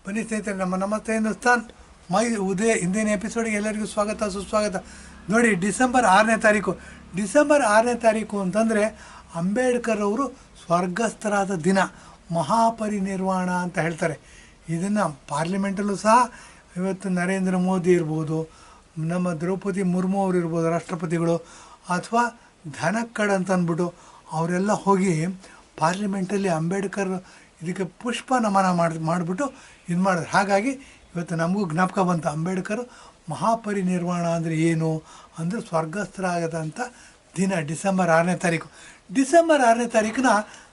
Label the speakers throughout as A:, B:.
A: ಬನ್ನಿ ಸ್ನೇಹಿತರೆ, ನಮಸ್ತೆ ಹಿಂದೂಸ್ತಾನ್ ಉದಯ ಇಂದಿನ ಎಪಿಸೋಡ್ಗೆ ಎಲ್ಲರಿಗೂ ಸ್ವಾಗತ ಸುಸ್ವಾಗತ. ನೋಡಿ, ಡಿಸೆಂಬರ್ 6ನೇ ತಾರೀಕು ಅಂತಂದರೆ ಅಂಬೇಡ್ಕರ್ ಅವರು ಸ್ವರ್ಗಸ್ಥರಾದ ದಿನ, ಮಹಾಪರಿನಿರ್ವಾಣ ಅಂತ ಹೇಳ್ತಾರೆ. ಇದನ್ನು ಪಾರ್ಲಿಮೆಂಟಲ್ಲೂ ಸಹ ಇವತ್ತು ನರೇಂದ್ರ ಮೋದಿ ಇರ್ಬೋದು, ನಮ್ಮ ದ್ರೌಪದಿ ಮುರ್ಮು ಅವರು ಇರ್ಬೋದು ರಾಷ್ಟ್ರಪತಿಗಳು, ಅಥವಾ ಧನಕ್ಕಡ್ ಅಂತ ಅಂದ್ಬಿಟ್ಟು ಅವರೆಲ್ಲ ಹೋಗಿ ಪಾರ್ಲಿಮೆಂಟಲ್ಲಿ ಅಂಬೇಡ್ಕರ್ ಇದಕ್ಕೆ ಪುಷ್ಪ ನಮನ ಮಾಡಿಬಿಟ್ಟು ಇದು ಮಾಡಿದ್ರು. ಹಾಗಾಗಿ ಇವತ್ತು ನಮಗೂ ಜ್ಞಾಪಕ ಬಂತು, ಅಂಬೇಡ್ಕರ್ ಮಹಾಪರಿನಿರ್ವಾಣ ಅಂದರೆ ಏನು ಅಂದರೆ ಸ್ವರ್ಗಸ್ಥರಾಗದಂಥ ದಿನ ಡಿಸೆಂಬರ್ 6ನೇ ತಾರೀಕು. ಡಿಸೆಂಬರ್ 6ನೇ ತಾರೀಕನ್ನ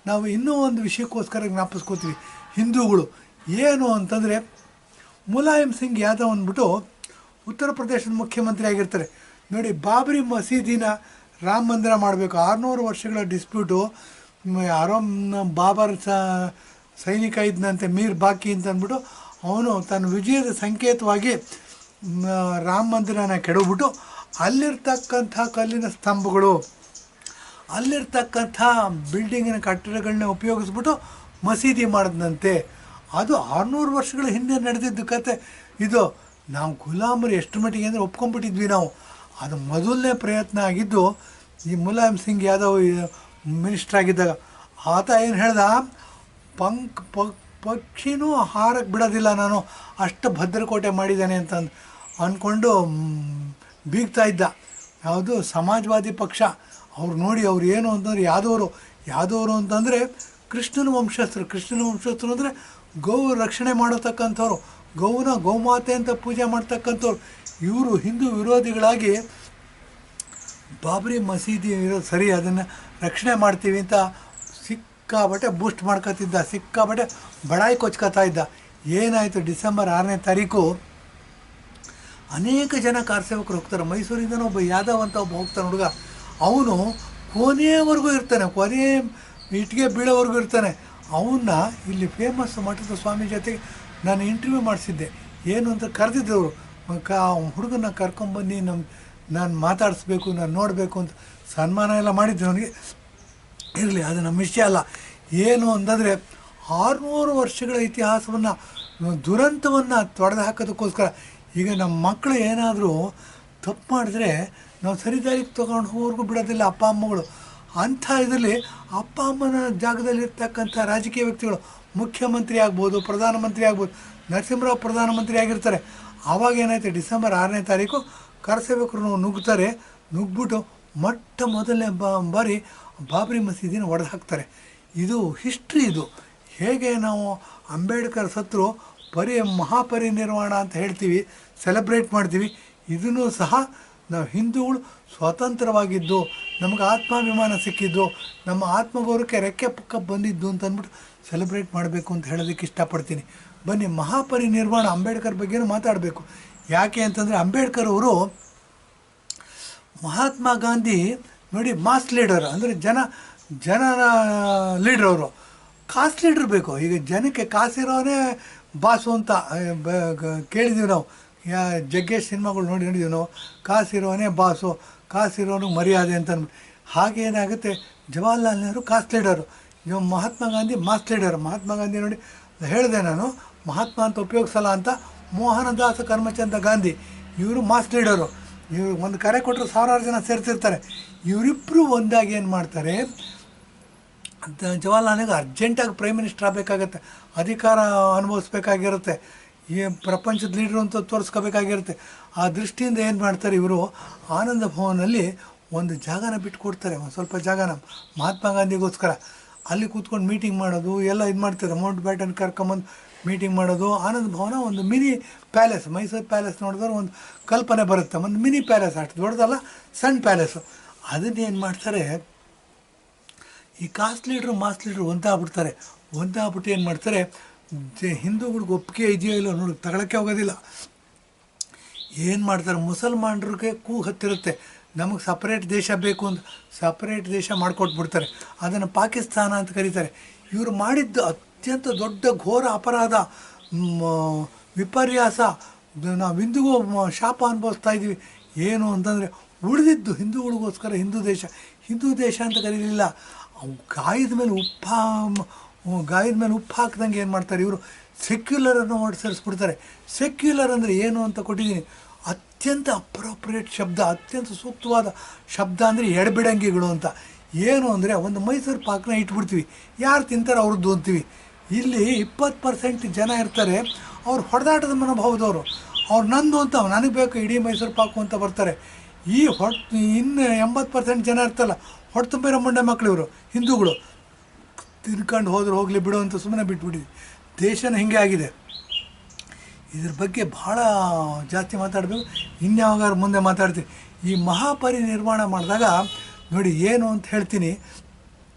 A: ನಾವು ಇನ್ನೂ ಒಂದು ವಿಷಯಕ್ಕೋಸ್ಕರ ಜ್ಞಾಪಿಸ್ಕೋತೀವಿ. ಹಿಂದೂಗಳು ಏನು ಅಂತಂದರೆ, ಮುಲಾಯಂ ಸಿಂಗ್ ಯಾದವ್ ಅಂದ್ಬಿಟ್ಟು ಉತ್ತರ ಪ್ರದೇಶದ ಮುಖ್ಯಮಂತ್ರಿ ಆಗಿರ್ತಾರೆ. ನೋಡಿ, ಬಾಬರಿ ಮಸೀದಿನ ರಾಮ ಮಂದಿರ ಮಾಡಬೇಕು, 600 ವರ್ಷಗಳ ಡಿಸ್ಪ್ಯೂಟು. ಯಾರೋ ಬಾಬರ್ ಸೈನಿಕ ಇದ್ದಂತೆ ಮೀರ್ ಬಾಕಿ ಅಂತ ಅಂದ್ಬಿಟ್ಟು ಅವನು ತನ್ನ ವಿಜಯದ ಸಂಕೇತವಾಗಿ ರಾಮ ಮಂದಿರನ ಕೆಡವ್ಬಿಟ್ಟು ಅಲ್ಲಿರ್ತಕ್ಕಂಥ ಕಲ್ಲಿನ ಸ್ತಂಭಗಳು, ಅಲ್ಲಿರ್ತಕ್ಕಂಥ ಬಿಲ್ಡಿಂಗಿನ ಕಟ್ಟಡಗಳನ್ನ ಉಪಯೋಗಿಸ್ಬಿಟ್ಟು ಮಸೀದಿ ಮಾಡಿದಂತೆ. ಅದು 600 ವರ್ಷಗಳ ಹಿಂದೆ ನಡೆದಿದ್ದು ಕತೆ ಇದು. ನಾವು ಗುಲಾಮರು ಎಷ್ಟು ಮಟ್ಟಿಗೆ ಅಂದರೆ ಒಪ್ಕೊಂಡ್ಬಿಟ್ಟಿದ್ವಿ ನಾವು. ಅದು ಮೊದಲನೇ ಪ್ರಯತ್ನ ಆಗಿದ್ದು ಈ ಮುಲಾಯಂ ಸಿಂಗ್ ಯಾದವ್ ಮಿನಿಸ್ಟರ್ ಆಗಿದ್ದಾಗ. ಆತ ಏನು ಹೇಳ್ದ, ಪಕ್ಷಿನೂ ಹಾರಕ್ಕೆ ಬಿಡೋದಿಲ್ಲ ನಾನು, ಅಷ್ಟು ಭದ್ರಕೋಟೆ ಮಾಡಿದ್ದಾನೆ ಅಂತ ಅಂದ್ಕೊಂಡು ಬೀಗ್ತಾ ಇದ್ದ. ಯಾವುದು ಸಮಾಜವಾದಿ ಪಕ್ಷ ಅವ್ರು. ನೋಡಿ, ಅವ್ರು ಏನು ಅಂತಂದರೆ ಯಾದವರು ಅಂತಂದರೆ ಕೃಷ್ಣನ ವಂಶಸ್ಥರು ಅಂದರೆ ಗೋವು ರಕ್ಷಣೆ ಮಾಡತಕ್ಕಂಥವ್ರು, ಗೋಮಾತೆ ಅಂತ ಪೂಜೆ ಮಾಡ್ತಕ್ಕಂಥವ್ರು. ಇವರು ಹಿಂದೂ ವಿರೋಧಿಗಳಾಗಿ ಬಾಬರಿ ಮಸೀದಿ ಇರೋದು ಸರಿ, ಅದನ್ನು ರಕ್ಷಣೆ ಮಾಡ್ತೀವಿ ಅಂತ ಸಿಕ್ಕಾಬಟ್ಟೆ ಬೂಸ್ಟ್ ಮಾಡ್ಕೊತಿದ್ದ, ಸಿಕ್ಕಾಬಟ್ಟೆ ಬಡಾಯಿ ಕೊಚ್ಕೋತಾ ಇದ್ದ. ಏನಾಯಿತು, ಡಿಸೆಂಬರ್ 6ನೇ ತಾರೀಕು ಅನೇಕ ಜನ ಕಾರ್ಸೇವಕರು ಹೋಗ್ತಾರೆ. ಮೈಸೂರಿಂದನೂ ಒಬ್ಬ ಯಾದವ್ ಅಂತ ಒಬ್ಬ ಹೋಗ್ತಾನೆ ಹುಡುಗ. ಅವನು ಕೊನೆಯವರೆಗೂ ಇರ್ತಾನೆ, ಕೊನೆ ಇಟ್ಟಿಗೆ ಬೀಳೋವರೆಗೂ ಇರ್ತಾನೆ. ಅವನ್ನ ಇಲ್ಲಿ ಫೇಮಸ್ ಮಠದ ಸ್ವಾಮಿ ಜೊತೆಗೆ ನಾನು ಇಂಟರ್ವ್ಯೂ ಮಾಡಿಸಿದ್ದೆ. ಏನು ಅಂತ ಕರೆದಿದ್ದವರು, ಹುಡುಗನ ಕರ್ಕೊಂಬನ್ನಿ, ನಾನು ಮಾತಾಡಿಸ್ಬೇಕು, ನಾನು ನೋಡಬೇಕು ಅಂತ ಸನ್ಮಾನ ಎಲ್ಲ ಮಾಡಿದ್ದೆ ಅವನಿಗೆ. ಇರಲಿ, ಅದು ನಮ್ಮ ವಿಷಯ ಅಲ್ಲ. ಏನು ಅಂತಂದರೆ 600 ವರ್ಷಗಳ ಇತಿಹಾಸವನ್ನು, ದುರಂತವನ್ನು ತೊಡೆದು ಹಾಕೋದಕ್ಕೋಸ್ಕರ ಈಗ ನಮ್ಮ ಮಕ್ಕಳು ಏನಾದರೂ ತಪ್ಪು ಮಾಡಿದ್ರೆ ನಾವು ಸರಿದಾರಿಗೆ ತೊಗೊಂಡು ಹೋಗೋರ್ಗೂ ಬಿಡೋದಿಲ್ಲ ಅಪ್ಪ ಅಮ್ಮಗಳು. ಅಂಥ ಇದರಲ್ಲಿ ಅಪ್ಪ ಅಮ್ಮನ ಜಾಗದಲ್ಲಿರ್ತಕ್ಕಂಥ ರಾಜಕೀಯ ವ್ಯಕ್ತಿಗಳು, ಮುಖ್ಯಮಂತ್ರಿ ಆಗ್ಬೋದು, ಪ್ರಧಾನಮಂತ್ರಿ ಆಗ್ಬೋದು. ನರಸಿಂಹರಾವ್ ಪ್ರಧಾನಮಂತ್ರಿ ಆಗಿರ್ತಾರೆ. ಆವಾಗ ಏನಾಯ್ತು, ಡಿಸೆಂಬರ್ 6ನೇ ತಾರೀಕು ಕರಸೇವಕರು ನುಗ್ಬಿಟ್ಟು ಮೊಟ್ಟ ಮೊದಲನೇ ಬಾರಿ ಬಾಬರಿ ಮಸೀದಿನ ಒಡೆದು ಹಾಕ್ತಾರೆ. ಇದು ಹಿಸ್ಟ್ರಿ. ಇದು ಹೇಗೆ ನಾವು ಅಂಬೇಡ್ಕರ್ ಸತ್ರು ಮಹಾಪರಿನಿರ್ವಾಣ ಅಂತ ಹೇಳ್ತೀವಿ, ಸೆಲೆಬ್ರೇಟ್ ಮಾಡ್ತೀವಿ. ಇದನ್ನು ಸಹ ನಾವು ಹಿಂದೂಗಳು ಸ್ವತಂತ್ರವಾಗಿದ್ದು, ನಮಗೆ ಆತ್ಮಾಭಿಮಾನ ಸಿಕ್ಕಿದ್ದು, ನಮ್ಮ ಆತ್ಮಗೌರವಕ್ಕೆ ರೆಕ್ಕೆ ಪಕ್ಕ ಬಂದಿದ್ದು ಅಂತ ಅಂದ್ಬಿಟ್ಟು ಸೆಲೆಬ್ರೇಟ್ ಮಾಡಬೇಕು ಅಂತ ಹೇಳೋದಕ್ಕೆ ಇಷ್ಟಪಡ್ತೀನಿ. ಬನ್ನಿ, ಮಹಾಪರಿನಿರ್ವಾಣ ಅಂಬೇಡ್ಕರ್ ಬಗ್ಗೆನೂ ಮಾತಾಡಬೇಕು. ಯಾಕೆ ಅಂತಂದರೆ, ಅಂಬೇಡ್ಕರ್ ಅವರು ಮಹಾತ್ಮ ಗಾಂಧಿ ನೋಡಿ ಮಾಸ್ ಲೀಡರ್ ಅಂದರೆ ಜನರ ಲೀಡ್ರ್. ಅವರು ಕಾಸ್ಟ್ ಲೀಡ್ರ್ ಬೇಕು. ಈಗ ಜನಕ್ಕೆ ಕಾಸಿರೋನೇ ಬಾಸು ಅಂತ ಕೇಳಿದ್ದೀವಿ ನಾವು. ಜಗ್ಗೇಶ್ ಸಿನಿಮಾಗಳು ನೋಡಿದ್ದೀವಿ ನಾವು. ಕಾಸಿರೋನೇ ಬಾಸು, ಕಾಸಿರೋನು ಮರ್ಯಾದೆ ಅಂತ ಅಂದ್ಬಿಟ್ಟು. ಹಾಗೇನಾಗುತ್ತೆ, Jawaharlal Nehru caste leader, Mahatma Gandhi mass leader. Mahatma Gandhi ನೋಡಿ ಹೇಳಿದೆ ನಾನು, ಮಹಾತ್ಮ ಅಂತ ಉಪಯೋಗಿಸಲ್ಲ ಅಂತ. ಮೋಹನದಾಸ ಕರಮ್ಚಂದ್ ಗಾಂಧಿ ಇವರು ಮಾಸ್ ಲೀಡರು. ಇವರು ಒಂದು ಕರೆ ಕೊಟ್ಟರು 1000 ಜನ ಸೇರ್ತಿರ್ತಾರೆ. ಇವರಿಬ್ಬರು ಒಂದಾಗಿ ಏನು ಮಾಡ್ತಾರೆ, ಜವಾಹರ್ಲಾಲ್ ನೆಹರು ಅರ್ಜೆಂಟಾಗಿ ಪ್ರೈಮ್ ಮಿನಿಸ್ಟರ್ ಆಗಬೇಕಾಗತ್ತೆ, ಅಧಿಕಾರ ಅನುಭವಿಸ್ಬೇಕಾಗಿರುತ್ತೆ, ಈ ಪ್ರಪಂಚದ ಲೀಡ್ರು ಅಂತ ತೋರಿಸ್ಕೋಬೇಕಾಗಿರುತ್ತೆ. ಆ ದೃಷ್ಟಿಯಿಂದ ಏನು ಮಾಡ್ತಾರೆ, ಇವರು ಆನಂದ ಭವನಲ್ಲಿ ಒಂದು ಜಾಗನ ಬಿಟ್ಟುಕೊಡ್ತಾರೆ, ಒಂದು ಸ್ವಲ್ಪ ಜಾಗನ ಮಹಾತ್ಮ ಗಾಂಧಿಗೋಸ್ಕರ. ಅಲ್ಲಿ ಕೂತ್ಕೊಂಡು ಮೀಟಿಂಗ್ ಮಾಡೋದು ಎಲ್ಲ ಇದು ಮಾಡ್ತಾರೆ. ಮೌಂಟ್ ಬ್ಯಾಟನ್ ಕರ್ಕೊಂಬಂದು ಮೀಟಿಂಗ್ ಮಾಡೋದು. ಆನಂದ ಭವನ ಒಂದು ಮಿನಿ ಪ್ಯಾಲೇಸ್, ಮೈಸೂರು ಪ್ಯಾಲೇಸ್ ನೋಡಿದ್ರೆ ಒಂದು ಕಲ್ಪನೆ ಬರುತ್ತೆ. ಒಂದು ಮಿನಿ ಪ್ಯಾಲೇಸ್, ಅಷ್ಟು ದೊಡ್ಡದಲ್ಲ, ಸಣ್ಣ ಪ್ಯಾಲೇಸು. ಅದನ್ನೇನು ಮಾಡ್ತಾರೆ, ಈ ಕಾಸ್ಟ್ ಲೀಡ್ರು ಮಾಸ್ ಲೀಡ್ರು ಒಂದಾಗ್ಬಿಡ್ತಾರೆ. ಒಂದಾಗ್ಬಿಟ್ಟು ಏನು ಮಾಡ್ತಾರೆ, ಹಿಂದೂಗಳಿಗೆ ಒಪ್ಪಿಗೆ ಇದೆಯೋ ಇಲ್ಲೋ ನೋಡಿ ತಗೊಳಕ್ಕೆ ಹೋಗೋದಿಲ್ಲ. ಏನು ಮಾಡ್ತಾರೆ, ಮುಸಲ್ಮಾನರಿಗೆ ಕೂಗು ಹತ್ತಿರುತ್ತೆ, ನಮಗೆ ಸಪ್ರೇಟ್ ದೇಶ ಬೇಕು ಅಂತ ಸಪ್ರೇಟ್ ದೇಶ ಮಾಡಿಕೊಟ್ಬಿಡ್ತಾರೆ. ಅದನ್ನು ಪಾಕಿಸ್ತಾನ ಅಂತ ಕರೀತಾರೆ. ಇವರು ಮಾಡಿದ್ದು ಅತ್ಯಂತ ದೊಡ್ಡ ಘೋರ ಅಪರಾಧ, ವಿಪರ್ಯಾಸ. ನಾವು ಹಿಂದೂಗೂ ಶಾಪ ಅನುಭವಿಸ್ತಾ ಇದ್ದೀವಿ. ಏನು ಅಂತಂದರೆ, ಉಳಿದಿದ್ದು ಹಿಂದೂಗಳಿಗೋಸ್ಕರ ಹಿಂದೂ ದೇಶ ಅಂತ ಕರೀಲಿಲ್ಲ. ಗಾಯದ ಮೇಲೆ ಗಾಯದ ಮೇಲೆ ಉಪ್ಪು ಹಾಕ್ದಂಗೆ ಏನು ಮಾಡ್ತಾರೆ ಇವರು, ಸೆಕ್ಯುಲರನ್ನು ಸೇರಿಸ್ಬಿಡ್ತಾರೆ. ಸೆಕ್ಯುಲರ್ ಅಂದರೆ ಏನು ಅಂತ ಕೊಟ್ಟಿದ್ದೀನಿ. ಅತ್ಯಂತ ಅಪ್ರೋಪ್ರಿಯೇಟ್ ಶಬ್ದ, ಅತ್ಯಂತ ಸೂಕ್ತವಾದ ಶಬ್ದ ಅಂದರೆ ಎಡಬಿಡಂಗಿಗಳು ಅಂತ. ಏನು ಅಂದರೆ ಒಂದು ಮೈಸೂರು ಪಾಕನ್ನ ಇಟ್ಬಿಡ್ತೀವಿ, ಯಾರು ತಿಂತಾರೆ ಅವ್ರದ್ದು ಅಂತೀವಿ. ಇಲ್ಲಿ 20% ಜನ ಇರ್ತಾರೆ, ಅವ್ರು ಹೊಡೆದಾಟದ ಮನೋಭಾವದವರು. ಅವ್ರು ನಂದು ಅಂತ, ನನಗೆ ಬೇಕು ಇಡೀ ಮೈಸೂರು ಪಾಕು ಅಂತ ಬರ್ತಾರೆ. ಈ ಇನ್ನು 80% ಜನ ಇರ್ತಲ್ಲ, ಹೊಟ್ಟೆ ತುಂಬಿರೋ ಮಂಡ್ಯ ಮಕ್ಕಳು ಇವರು, ಹಿಂದೂಗಳು. ತಿನ್ಕೊಂಡು ಹೋದ್ರೆ ಹೋಗಲಿ ಬಿಡು ಅಂತ ಸುಮ್ಮನೆ ಬಿಟ್ಬಿಟ್ಟಿದ್ವಿ. ದೇಶನ ಹಿಂಗೆ ಆಗಿದೆ. ಇದ್ರ ಬಗ್ಗೆ ಭಾಳ ಜಾಸ್ತಿ ಮಾತಾಡಬೇಕು, ಇನ್ಯಾವಾಗಾರು ಮುಂದೆ ಮಾತಾಡ್ತೀವಿ. ಈ ಮಹಾಪರಿನಿರ್ವಾಣ ಮಾಡಿದಾಗ ನೋಡಿ ಏನು ಅಂತ ಹೇಳ್ತೀನಿ.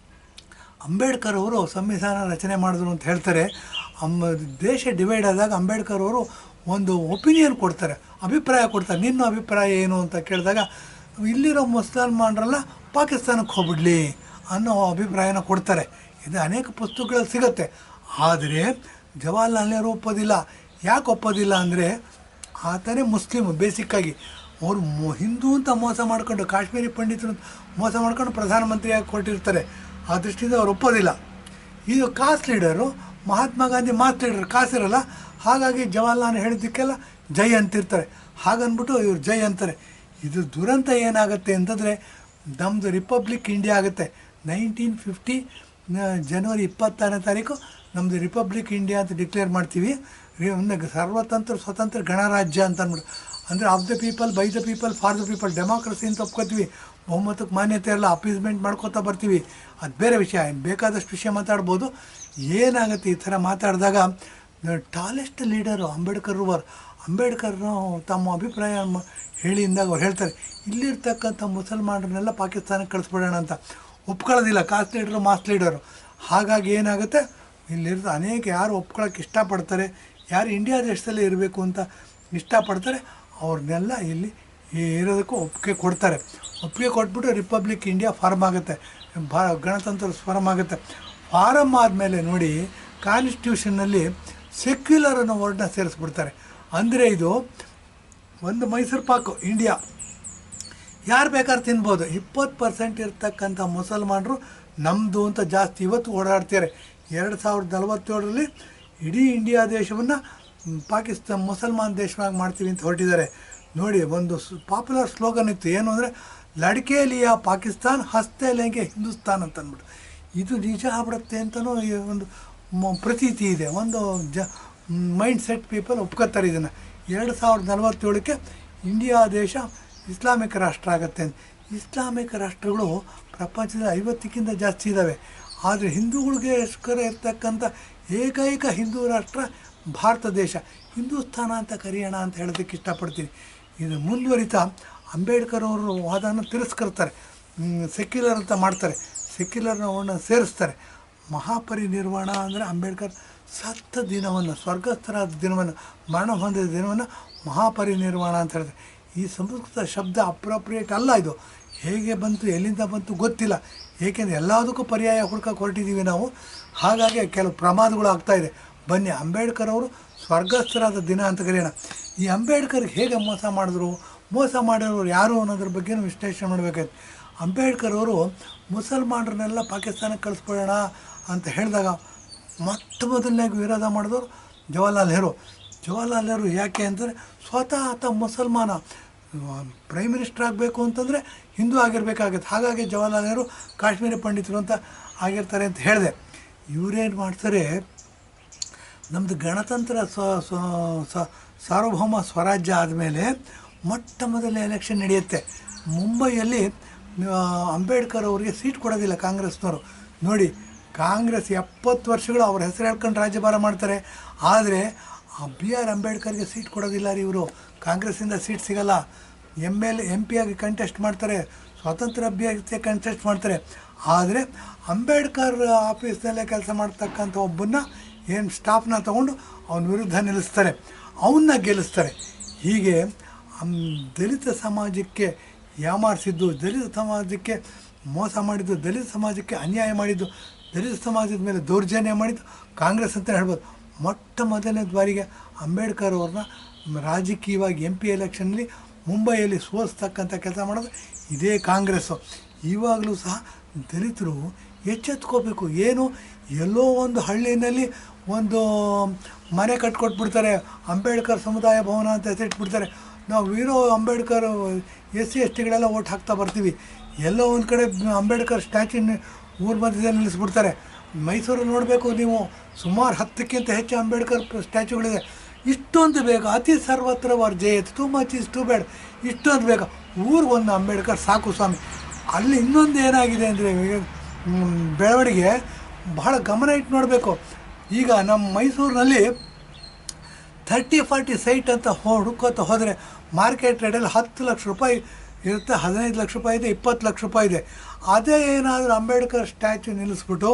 A: ಅಂಬೇಡ್ಕರ್ ಅವರು ಸಂವಿಧಾನ ರಚನೆ ಮಾಡಿದ್ರು ಅಂತ ಹೇಳ್ತಾರೆ. ದೇಶ ಡಿವೈಡ್ ಆದಾಗ ಅಂಬೇಡ್ಕರ್ ಅವರು ಒಂದು ಒಪಿನಿಯನ್ ಕೊಡ್ತಾರೆ, ಅಭಿಪ್ರಾಯ ಕೊಡ್ತಾರೆ. ನಿನ್ನ ಅಭಿಪ್ರಾಯ ಏನು ಅಂತ ಕೇಳಿದಾಗ, ಇಲ್ಲಿರೋ ಮುಸಲ್ಮಾನರೆಲ್ಲ ಪಾಕಿಸ್ತಾನಕ್ಕೆ ಹೋಗ್ಬಿಡ್ಲಿ ಅನ್ನೋ ಅಭಿಪ್ರಾಯನ ಕೊಡ್ತಾರೆ. ಇದು ಅನೇಕ ಪುಸ್ತಕಗಳಲ್ಲಿ ಸಿಗುತ್ತೆ. ಆದರೆ ಜವಾಹರ್ಲಾಲ್ ನೆಹರು ಒಪ್ಪೋದಿಲ್ಲ. ಯಾಕೆ ಒಪ್ಪೋದಿಲ್ಲ ಅಂದರೆ, ಆತನೇ ಮುಸ್ಲಿಮು ಬೇಸಿಕ್ಕಾಗಿ. ಅವರು ಹಿಂದೂ ಅಂತ ಮೋಸ ಮಾಡ್ಕೊಂಡು, ಕಾಶ್ಮೀರಿ ಪಂಡಿತರು ಮೋಸ ಮಾಡ್ಕೊಂಡು ಪ್ರಧಾನಮಂತ್ರಿಯಾಗಿ ಕೊಟ್ಟಿರ್ತಾರೆ. ಆ ದೃಷ್ಟಿಯಿಂದ ಅವ್ರು ಒಪ್ಪೋದಿಲ್ಲ. ಇದು caste leader, Mahatma Gandhi mass leader, ಕಾಸಿರಲ್ಲ. ಹಾಗಾಗಿ ಜವಾಹರ್ಲಾಲ್ ಹೇಳಿದ್ದಕ್ಕೆಲ್ಲ ಜೈ ಅಂತಿರ್ತಾರೆ. ಹಾಗನ್ಬಿಟ್ಟು ಇವ್ರು ಜೈ ಅಂತಾರೆ. ಇದು ದುರಂತ ಏನಾಗುತ್ತೆ ಅಂತಂದರೆ, ನಮ್ಮದು ರಿಪಬ್ಲಿಕ್ ಇಂಡಿಯಾ ಆಗುತ್ತೆ 1950 ಜನವರಿ 26ನೇ ತಾರೀಕು ನಮ್ಮದು ರಿಪಬ್ಲಿಕ್ ಇಂಡಿಯಾ ಅಂತ ಡಿಕ್ಲೇರ್ ಮಾಡ್ತೀವಿ. ಸರ್ವತಂತ್ರ ಸ್ವತಂತ್ರ ಗಣರಾಜ್ಯ ಅಂತ ಅಂದ್ಬಿಟ್ಟು, ಅಂದರೆ of the people, by the people, for the people, democracy ಅಂತ ಒಪ್ಕೋತೀವಿ. ಬಹುಮತಕ್ಕೆ ಮಾನ್ಯತೆ ಎಲ್ಲ ಅಪೀಸ್ಮೆಂಟ್ ಮಾಡ್ಕೋತಾ ಬರ್ತೀವಿ. ಅದು ಬೇರೆ ವಿಷಯ, ಬೇಕಾದಷ್ಟು ವಿಷಯ ಮಾತಾಡ್ಬೋದು. ಏನಾಗುತ್ತೆ ಈ ಥರ ಮಾತಾಡಿದಾಗ, ಟಾಲೆಸ್ಟ್ ಲೀಡರು ಅಂಬೇಡ್ಕರ್ನು ತಮ್ಮ ಅಭಿಪ್ರಾಯ ಹೇಳಿದಾಗ ಅವ್ರು ಹೇಳ್ತಾರೆ, ಇಲ್ಲಿರ್ತಕ್ಕಂಥ ಮುಸಲ್ಮಾನರನ್ನೆಲ್ಲ ಪಾಕಿಸ್ತಾನಕ್ಕೆ ಕಳಿಸ್ಬಿಡೋಣ ಅಂತ. ಒಪ್ಕೊಳ್ಳೋದಿಲ್ಲ ಕಾಸ್ಟ್ ಲೀಡರು, ಮಾಸ್ ಲೀಡರು. ಹಾಗಾಗಿ ಏನಾಗುತ್ತೆ, ಇಲ್ಲಿರ್ತ ಅನೇಕ ಯಾರು ಒಪ್ಕೊಳ್ಳೋಕೆ ಇಷ್ಟಪಡ್ತಾರೆ, ಯಾರು ಇಂಡಿಯಾ ದೇಶದಲ್ಲೇ ಇರಬೇಕು ಅಂತ ಇಷ್ಟಪಡ್ತಾರೆ, ಅವ್ರನ್ನೆಲ್ಲ ಇಲ್ಲಿ ಇರೋದಕ್ಕೂ ಒಪ್ಪಿಗೆ ಕೊಡ್ತಾರೆ. ಒಪ್ಪಿಗೆ ಕೊಟ್ಬಿಟ್ಟು ರಿಪಬ್ಲಿಕ್ ಇಂಡಿಯಾ ಫಾರ್ಮ್ ಆಗುತ್ತೆ, ಗಣತಂತ್ರ ಫಾರ್ಮ್ ಆಗುತ್ತೆ. ಫಾರಮ್ ಆದಮೇಲೆ ನೋಡಿ, ಕಾನ್ಸ್ಟಿಟ್ಯೂಷನ್ನಲ್ಲಿ ಸೆಕ್ಯುಲರ್ ಅನ್ನೋ ವರ್ಡ್ನ ಸೇರಿಸ್ಬಿಡ್ತಾರೆ. ಅಂದರೆ ಇದು ಒಂದು ಮೈಸೂರು ಪಾಕು ಇಂಡಿಯಾ, ಯಾರು ಬೇಕಾದ್ರೂ ತಿನ್ಬೋದು. 20% ಇರ್ತಕ್ಕಂಥ ಮುಸಲ್ಮಾನರು ನಮ್ಮದು ಅಂತ ಜಾಸ್ತಿ ಇವತ್ತು ಓಡಾಡ್ತಾರೆ. 2047ರಲ್ಲಿ ಇಡೀ ಇಂಡಿಯಾ ದೇಶವನ್ನು ಮುಸಲ್ಮಾನ್ ದೇಶವಾಗಿ ಮಾಡ್ತೀವಿ ಅಂತ ಹೊರಟಿದ್ದಾರೆ. ನೋಡಿ, ಒಂದು ಪಾಪ್ಯುಲರ್ ಸ್ಲೋಗನ್ ಇತ್ತು, ಏನು ಅಂದರೆ ಲಡ್ಕೆ ಲಿಯಾ ಪಾಕಿಸ್ತಾನ್, ಹಸ್ತೆ ಲೇಂಗೆ ಹಿಂದೂಸ್ತಾನ್ ಅಂತ ಅಂದ್ಬಿಟ್ಟು. ಇದು ನಿಜ ಆಗ್ಬಿಡುತ್ತೆ ಅಂತಲೂ ಒಂದು ಪ್ರತೀತಿ ಇದೆ. ಒಂದು ಮೈಂಡ್ ಸೆಟ್ ಪೀಪಲ್ ಒಪ್ಕೋತಾರೆ ಇದನ್ನು. 2047ಕ್ಕೆ ಇಂಡಿಯಾ ದೇಶ ಇಸ್ಲಾಮಿಕ್ ರಾಷ್ಟ್ರ ಆಗುತ್ತೆ. ಇಸ್ಲಾಮಿಕ್ ರಾಷ್ಟ್ರಗಳು ಪ್ರಪಂಚದಲ್ಲಿ 50ಕ್ಕಿಂತ ಜಾಸ್ತಿ ಇದ್ದಾವೆ. ಆದರೆ ಹಿಂದೂಗಳಿಗೋಸ್ಕರ ಇರ್ತಕ್ಕಂಥ ಏಕೈಕ ಹಿಂದೂ ರಾಷ್ಟ್ರ ಭಾರತ ದೇಶ. ಹಿಂದೂಸ್ತಾನ ಅಂತ ಕರೆಯೋಣ ಅಂತ ಹೇಳೋದಕ್ಕೆ ಇಷ್ಟಪಡ್ತೀನಿ. ಇದು ಮುಂದುವರಿತಾ ಅಂಬೇಡ್ಕರ್ ಅವರು ವಾದನ ತಿರಸ್ಕರ್ತಾರೆ, ಸೆಕ್ಯುಲರ್ ಅಂತ ಮಾಡ್ತಾರೆ, ಸೆಕ್ಯುಲರ್ನ ಸೇರಿಸ್ತಾರೆ. ಮಹಾಪರಿನಿರ್ವಾಣ ಅಂದರೆ ಅಂಬೇಡ್ಕರ್ ಸತ್ತ ದಿನವನ್ನು, ಸ್ವರ್ಗಸ್ಥರಾದ ದಿನವನ್ನು, ಮರಣ ಹೊಂದಿದ ದಿನವನ್ನು ಮಹಾಪರಿನಿರ್ವಾಣ ಅಂತ ಹೇಳ್ತಾರೆ. ಈ ಸಂಸ್ಕೃತ ಶಬ್ದ ಅಪ್ರೋಪ್ರಿಯೇಟ್ ಅಲ್ಲ. ಇದು ಹೇಗೆ ಬಂತು, ಎಲ್ಲಿಂದ ಬಂತು ಗೊತ್ತಿಲ್ಲ. ಏಕೆಂದರೆ ಎಲ್ಲದಕ್ಕೂ ಪರ್ಯಾಯ ಹುಡ್ಕಕ್ಕೆ ಹೊರಟಿದ್ದೀವಿ ನಾವು. ಹಾಗಾಗಿ ಕೆಲವು ಪ್ರಮಾದಗಳು ಆಗ್ತಾಯಿದೆ. ಬನ್ನಿ, ಅಂಬೇಡ್ಕರ್ ಅವರು ಸ್ವರ್ಗಸ್ಥರಾದ ದಿನ ಅಂತ ಕರೆಯೋಣ. ಈ ಅಂಬೇಡ್ಕರ್ಗೆ ಹೇಗೆ ಮೋಸ ಮಾಡಿದ್ರು, ಮೋಸ ಮಾಡಿರೋರು ಯಾರು ಅನ್ನೋದ್ರ ಬಗ್ಗೆನೂ ವಿಶ್ಲೇಷಣೆ ಮಾಡಬೇಕಾಯ್ತು. ಅಂಬೇಡ್ಕರ್ ಅವರು ಮುಸಲ್ಮಾನರನ್ನೆಲ್ಲ ಪಾಕಿಸ್ತಾನಕ್ಕೆ ಕಳಿಸ್ಬಿಡೋಣ ಅಂತ ಹೇಳಿದಾಗ ಮೊಟ್ಟ ಮೊದಲನೇಗೆ ವಿರೋಧ ಮಾಡಿದವರು ಜವಾಹರ್ಲಾಲ್ ನೆಹರು. ಯಾಕೆ ಅಂತಂದರೆ, ಸ್ವತಃ ಆತ ಮುಸಲ್ಮಾನ, ಪ್ರೈಮ್ ಮಿನಿಸ್ಟರ್ ಆಗಬೇಕು ಅಂತಂದರೆ ಹಿಂದೂ ಆಗಿರಬೇಕಾಗತ್ತೆ. ಹಾಗಾಗಿ ಜವಾಹರ್ಲಾಲ್ ನೆಹರು ಕಾಶ್ಮೀರಿ ಪಂಡಿತರು ಅಂತ ಆಗಿರ್ತಾರೆ ಅಂತ ಹೇಳಿದೆ. ಇವರೇನು ಮಾಡ್ತಾರೆ, ನಮ್ಮದು ಗಣತಂತ್ರ ಸಾರ್ವಭೌಮ ಸ್ವರಾಜ್ಯ ಆದಮೇಲೆ ಮೊಟ್ಟ ಮೊದಲನೇ ಎಲೆಕ್ಷನ್ ನಡೆಯುತ್ತೆ. ಮುಂಬೈಯಲ್ಲಿ ಅಂಬೇಡ್ಕರ್ ಅವರಿಗೆ ಸೀಟ್ ಕೊಡೋದಿಲ್ಲ ಕಾಂಗ್ರೆಸ್ನವರು. ನೋಡಿ, ಕಾಂಗ್ರೆಸ್ 70 ವರ್ಷಗಳು ಅವ್ರ ಹೆಸರು ಹೇಳ್ಕೊಂಡು ರಾಜ್ಯಭಾರ ಮಾಡ್ತಾರೆ. ಆದರೆ BR ಅಂಬೇಡ್ಕರ್ಗೆ ಸೀಟ್ ಕೊಡೋದಿಲ್ಲ ರೀ ಇವರು. ಕಾಂಗ್ರೆಸ್ಸಿಂದ ಸೀಟ್ ಸಿಗೋಲ್ಲ. MP ಆಗಿ ಕಂಟೆಸ್ಟ್ ಮಾಡ್ತಾರೆ, ಸ್ವತಂತ್ರ ಅಭ್ಯರ್ಥಿ ಕಂಟೆಸ್ಟ್ ಮಾಡ್ತಾರೆ. ಆದರೆ ಅಂಬೇಡ್ಕರ್ ಆಫೀಸ್ನಲ್ಲೇ ಕೆಲಸ ಮಾಡ್ತಕ್ಕಂಥ ಒಬ್ಬನ್ನ ಏನು ಸ್ಟಾಫ್ನ ತೊಗೊಂಡು ಅವನ ವಿರುದ್ಧ ನಿಲ್ಲಿಸ್ತಾರೆ, ಅವನ್ನ ಗೆಲ್ಲಿಸ್ತಾರೆ. ಹೀಗೆ ದಲಿತ ಸಮಾಜಕ್ಕೆ ಯಾಮಾರಿಸಿದ್ದು, ದಲಿತ ಸಮಾಜಕ್ಕೆ ಮೋಸ ಮಾಡಿದ್ದು, ದಲಿತ ಸಮಾಜಕ್ಕೆ ಅನ್ಯಾಯ ಮಾಡಿದ್ದು, ದಲಿತ ಸಮಾಜದ ಮೇಲೆ ದೌರ್ಜನ್ಯ ಮಾಡಿದ್ದು ಕಾಂಗ್ರೆಸ್ ಅಂತ ಹೇಳ್ಬೋದು. ಮೊಟ್ಟ ಮೊದಲನೇ ಬಾರಿಗೆ ಅಂಬೇಡ್ಕರ್ ಅವ್ರನ್ನ ರಾಜಕೀಯವಾಗಿ MP ಎಲೆಕ್ಷನ್ನಲ್ಲಿ ಮುಂಬೈಯಲ್ಲಿ ಸೋಲಿಸ್ತಕ್ಕಂಥ ಕೆಲಸ ಮಾಡೋದು ಇದೇ ಕಾಂಗ್ರೆಸ್ಸು. ಇವಾಗಲೂ ಸಹ ದಲಿತರು ಎಚ್ಚೆತ್ಕೋಬೇಕು. ಏನು ಎಲ್ಲೋ ಒಂದು ಹಳ್ಳಿನಲ್ಲಿ ಒಂದು ಮನೆ ಕಟ್ಕೊಟ್ಬಿಡ್ತಾರೆ, ಅಂಬೇಡ್ಕರ್ ಸಮುದಾಯ ಭವನ ಅಂತ ಹೆಸರಿಟ್ಬಿಡ್ತಾರೆ. ನಾವು ವೀರೋ ಅಂಬೇಡ್ಕರ್ SC STಗಳೆಲ್ಲ ಓಟ್ ಹಾಕ್ತಾ ಬರ್ತೀವಿ. ಎಲ್ಲೋ ಒಂದು ಕಡೆ ಅಂಬೇಡ್ಕರ್ ಸ್ಟ್ಯಾಚ್ಯೂ ಊರ ಮಧ್ಯದಲ್ಲಿ ನಿಲ್ಲಿಸ್ಬಿಡ್ತಾರೆ. ಮೈಸೂರಲ್ಲಿ ನೋಡಬೇಕು ನೀವು, ಸುಮಾರು 10ಕ್ಕಿಂತ ಹೆಚ್ಚು ಅಂಬೇಡ್ಕರ್ ಸ್ಟ್ಯಾಚ್ಯೂಗಳಿದೆ. ಇಷ್ಟೊಂದು ಬೇಗ ಅತಿ ಸರ್ವತ್ರ ವರ್ಜಯತ್, too much is too bad. ಇಷ್ಟೊಂದು ಬೇಗ ಊರಿಗೊಂದು ಅಂಬೇಡ್ಕರ್ ಸಾಕು ಸ್ವಾಮಿ. ಅಲ್ಲಿ ಇನ್ನೊಂದು ಏನಾಗಿದೆ ಅಂದರೆ ಬೆಳವಣಿಗೆ ಬಹಳ ಗಮನ ಇಟ್ಟು ನೋಡಬೇಕು. ಈಗ ನಮ್ಮ ಮೈಸೂರಿನಲ್ಲಿ 30-40 ಸೈಟ್ ಅಂತ ಹುಡುಕೋತ ಹೋದರೆ ಮಾರ್ಕೆಟ್ ರೇಟಲ್ಲಿ 10 ಲಕ್ಷ ರೂಪಾಯಿ ಇರುತ್ತೆ, 15 ಲಕ್ಷ ರೂಪಾಯಿ ಇದೆ, 20 ಲಕ್ಷ ರೂಪಾಯಿ ಇದೆ. ಅದೇ ಏನಾದರೂ ಅಂಬೇಡ್ಕರ್ ಸ್ಟ್ಯಾಚ್ಯೂ ನಿಲ್ಲಿಸ್ಬಿಟ್ಟು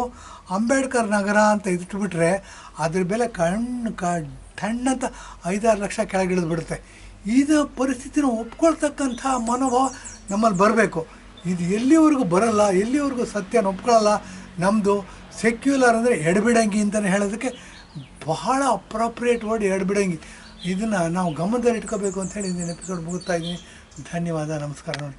A: ಅಂಬೇಡ್ಕರ್ ನಗರ ಅಂತ ಇಟ್ಬಿಟ್ರೆ ಅದ್ರ ಬೆಲೆ ಟಣ್ಣಂತ 5-6 ಲಕ್ಷ ಕೆಳಗಿಳಿದು ಬಿಡುತ್ತೆ. ಇದು ಪರಿಸ್ಥಿತಿನ ಒಪ್ಕೊಳ್ತಕ್ಕಂಥ ಮನೋಭಾವ ನಮ್ಮಲ್ಲಿ ಬರಬೇಕು. ಇದು ಎಲ್ಲಿವರೆಗೂ ಬರಲ್ಲ, ಎಲ್ಲಿವರೆಗೂ ಸತ್ಯನ ಒಪ್ಕೊಳ್ಳಲ್ಲ. ನಮ್ಮದು ಸೆಕ್ಯುಲರ್ ಅಂದರೆ ಎಡಬಿಡಂಗಿ ಅಂತಲೇ ಹೇಳೋದಕ್ಕೆ ಬಹಳ ಅಪ್ರಾಪ್ರಿಯೇಟ್ ವರ್ಡ್ ಎಡಬಿಡಂಗಿ. ಇದನ್ನು ನಾವು ಗಮನದಲ್ಲಿ ಇಟ್ಕೋಬೇಕು ಅಂತ ಹೇಳಿ ಇಂದಿನ ಎಪಿಸೋಡ್ ಮುಗಿಸ್ತಾ ಇದ್ದೀನಿ. ಧನ್ಯವಾದ, ನಮಸ್ಕಾರ. ನೋಡಿ